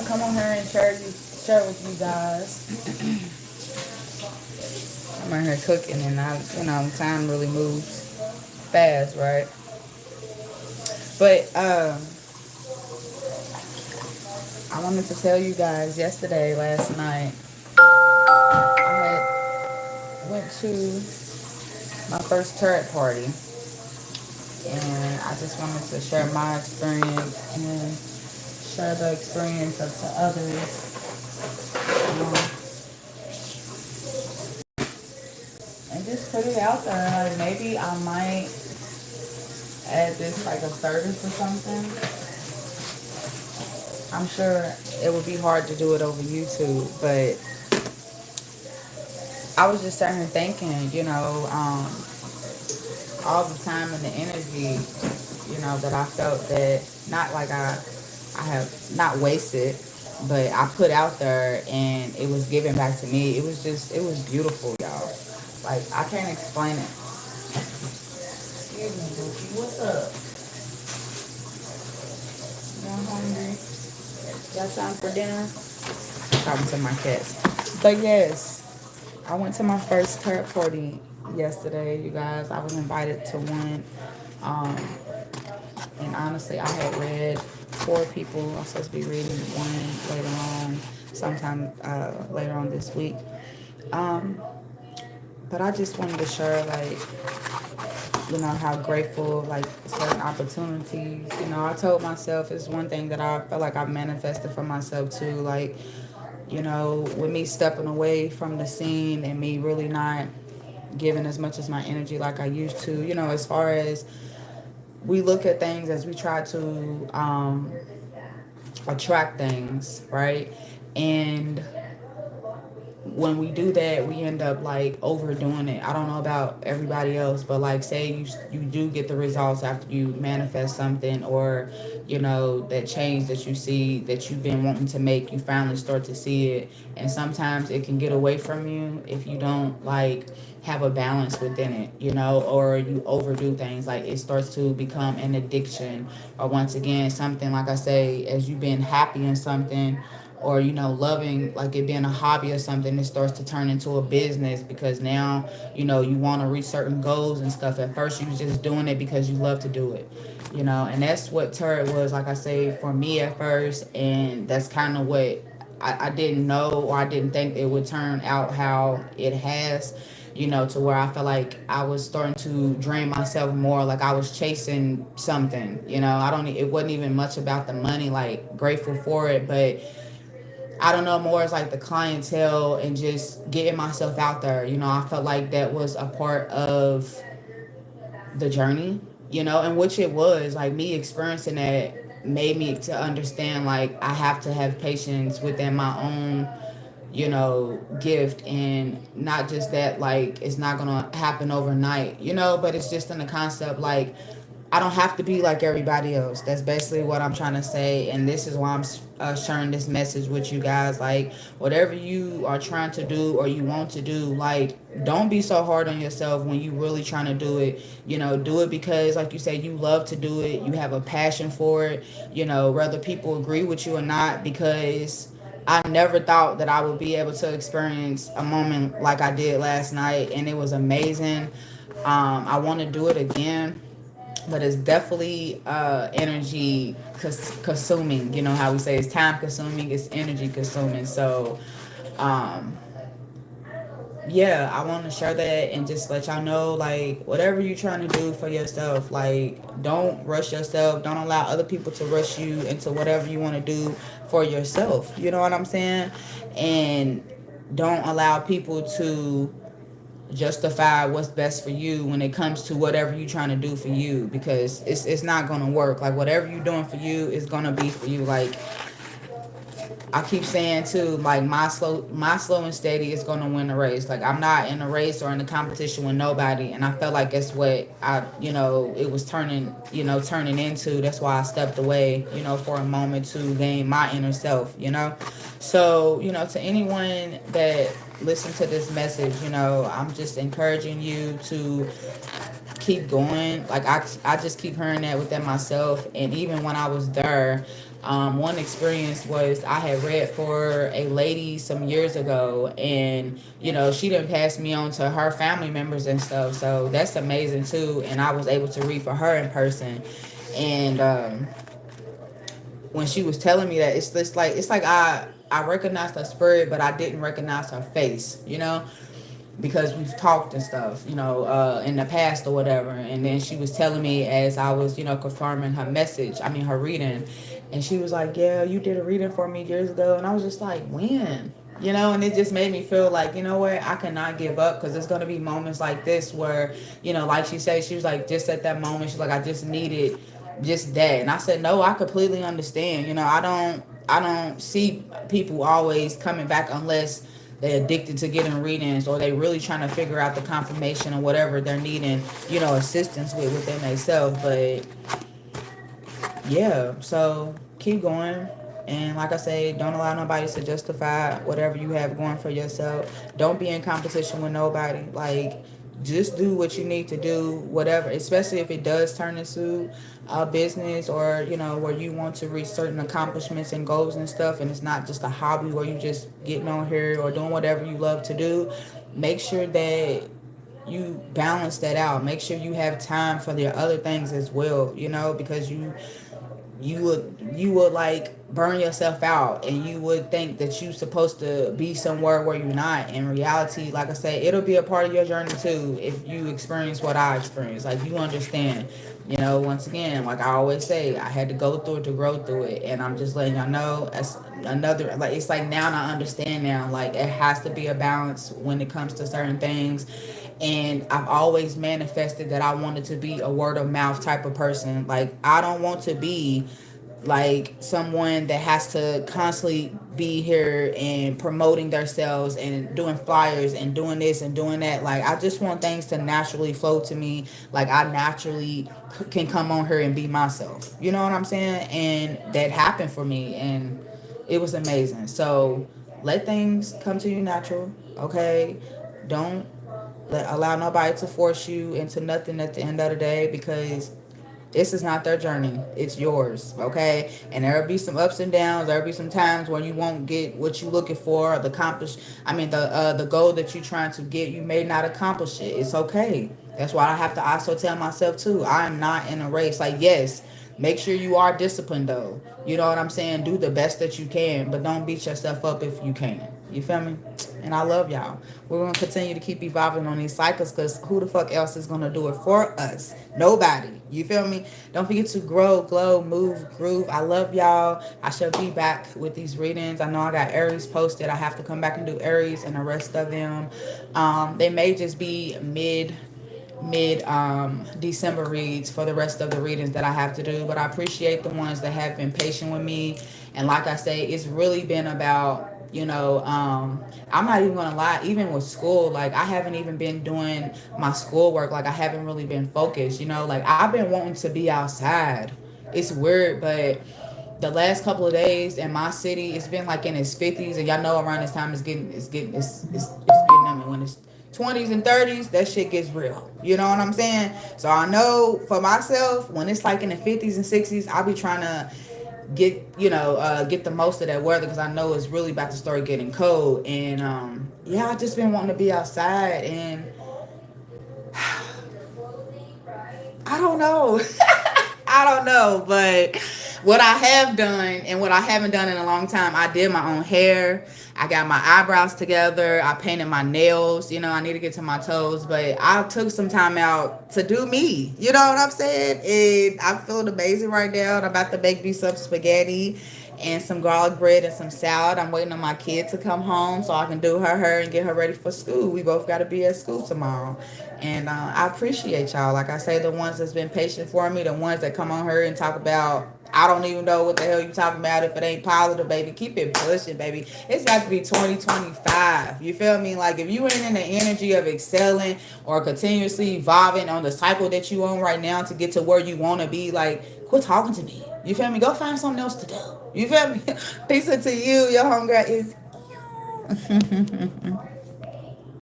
to come on here and share with you guys. I'm out here cooking, and time really moves fast, right? But I wanted to tell you guys yesterday, last night, I had went to my first turret party, and I just wanted to share my experience and share the experience of the others, and just put it out there. Like maybe I might add this like a service or something. I'm sure it would be hard to do it over YouTube, but I was just sitting here thinking, all the time and the energy, that I felt that not like I have not wasted, but I put out there and it was given back to me. It was beautiful, y'all. Like, I can't explain it. Excuse me, Bookie. What's up? You hungry? Got time for dinner? Talking to my cats. But yes, I went to my first turret party yesterday, you guys. I was invited to one. Um, and honestly, I had read 4 people. I'm supposed to be reading one later on, sometime later on this week. Um, but I just wanted to share, like, how grateful, like, certain opportunities. I told myself it's one thing that I felt like I've manifested for myself too. Like, with me stepping away from the scene and me really not giving as much as my energy like I used to, as far as we look at things as we try to attract things, right? And when we do that, we end up like overdoing it. I don't know about everybody else, but like, say you do get the results after you manifest something, or that change that you see that you've been wanting to make, you finally start to see it. And sometimes it can get away from you if you don't like have a balance within it, or you overdo things. Like, it starts to become an addiction, or once again something, like I say, as you've been happy in something, or loving, like it being a hobby or something, it starts to turn into a business, because now you want to reach certain goals and stuff. At first you was just doing it because you love to do it, and that's what turret was, like I say, for me at first. And that's kind of what I didn't know, or I didn't think it would turn out how it has, to where I felt like I was starting to drain myself more, like I was chasing something. I don't, it wasn't even much about the money, like grateful for it, but I don't know, more as like the clientele and just getting myself out there. I felt like that was a part of the journey, and which it was. Like, me experiencing that made me to understand, like, I have to have patience within my own, gift. And not just that, like, it's not gonna happen overnight, but it's just in the concept, like, I don't have to be like everybody else. That's basically what I'm trying to say. And this is why I'm sharing this message with you guys. Like, whatever you are trying to do or you want to do, like, don't be so hard on yourself when you really trying to do it. Do it because, like you say, you love to do it. You have a passion for it, whether people agree with you or not. Because I never thought that I would be able to experience a moment like I did last night. And it was amazing. I want to do it again, but it's definitely energy consuming. How we say it's time consuming, it's energy consuming. So um yeah, I want to share that and just let y'all know, like, whatever you're trying to do for yourself, like, don't rush yourself. Don't allow other people to rush you into whatever you want to do for yourself. You know what I'm saying? And don't allow people to justify what's best for you when it comes to whatever you're trying to do for you, because it's not gonna work. Like, whatever you're doing for you is gonna be for you. Like, I keep saying too, like, my slow and steady is gonna win the race. Like, I'm not in a race or in a competition with nobody, and I felt like that's what it was turning into. That's why I stepped away, for a moment to gain my inner self. So to anyone that listen to this message, I'm just encouraging you to keep going. Like, I just keep hearing that within myself. And even when I was there, One experience was I had read for a lady some years ago, and she didn't pass me on to her family members and stuff. So that's amazing too. And I was able to read for her in person. And when she was telling me that, it's like I recognized her spirit, but I didn't recognize her face. Because we've talked and stuff, in the past or whatever. And then she was telling me as I was, confirming her message, I mean, her reading. And she was like, yeah, you did a reading for me years ago. And I was just like, when? And it just made me feel like, you know what, I cannot give up, because there's going to be moments like this where, like she said, she was like, just at that moment, she's like, I just needed just that. And I said, no, I completely understand. I don't see people always coming back unless they're addicted to getting readings, or they really trying to figure out the confirmation or whatever they're needing, assistance with within themselves. But yeah, so keep going. And like I say, don't allow nobody to justify whatever you have going for yourself. Don't be in competition with nobody. Like, just do what you need to do, whatever, especially if it does turn into a business, or, where you want to reach certain accomplishments and goals and stuff, and it's not just a hobby where you just getting on here or doing whatever you love to do. Make sure that you balance that out. Make sure you have time for the other things as well, because you would like burn yourself out, and you would think that you're supposed to be somewhere where you're not. In reality, like I said, it'll be a part of your journey too if you experience what I experienced. Like, you understand, once again, like I always say, I had to go through it to grow through it. And I'm just letting y'all know, as another, like, it's like now I understand now, like, it has to be a balance when it comes to certain things. And I've always manifested that I wanted to be a word of mouth type of person. Like, I don't want to be like someone that has to constantly be here and promoting themselves and doing flyers and doing this and doing that. Like, I just want things to naturally flow to me. Like, I naturally can come on here and be myself. You know what I'm saying? And that happened for me, and it was amazing. So let things come to you natural, okay? Don't allow nobody to force you into nothing at the end of the day, because this is not their journey. It's yours, okay? And there'll be some ups and downs. There'll be some times when you won't get what you're looking for, or the goal that you're trying to get. You may not accomplish it. It's okay. That's why I have to also tell myself too, I am not in a race. Like, yes, make sure you are disciplined though. You know what I'm saying? Do the best that you can, but don't beat yourself up if you can. You feel me? And I love y'all. We're going to continue to keep evolving on these cycles, because who the fuck else is going to do it for us? Nobody. You feel me? Don't forget to grow, glow, move, groove. I love y'all. I shall be back with these readings. I know I got Aries posted. I have to come back and do Aries and the rest of them. They may just be mid December reads for the rest of the readings that I have to do, but I appreciate the ones that have been patient with me. And like I say, it's really been about, I'm not even gonna lie, even with school, like, I haven't even been doing my schoolwork. Like, I haven't really been focused, like, I've been wanting to be outside. It's weird, but the last couple of days in my city, it's been like in its 50s, and y'all know around this time it's getting I mean, when it's 20s and 30s, that shit gets real. You know what I'm saying? So I know for myself, when it's like in the 50s and 60s, I'll be trying to get the most of that weather, because I know it's really about to start getting cold. And yeah, I just been wanting to be outside, and I don't know. I don't know, but what I have done and what I haven't done in a long time, I did my own hair. I got my eyebrows together. I painted my nails. I need to get to my toes, but I took some time out to do me. You know what I'm saying? And I'm feeling amazing right now. I'm about to make me some spaghetti and some garlic bread and some salad. I'm waiting on my kid to come home so I can do her hair and get her ready for school. We both got to be at school tomorrow. And I appreciate y'all. Like I say, the ones that's been patient for me, the ones that come on here and talk about, I don't even know what the hell you talking about if it ain't positive, baby. Keep it pushing, baby. It's got to be 2025. You feel me? Like, if you ain't in the energy of excelling or continuously evolving on the cycle that you on right now to get to where you want to be, like, quit talking to me. You feel me? Go find something else to do. You feel me? Peace to you. Your homegirl is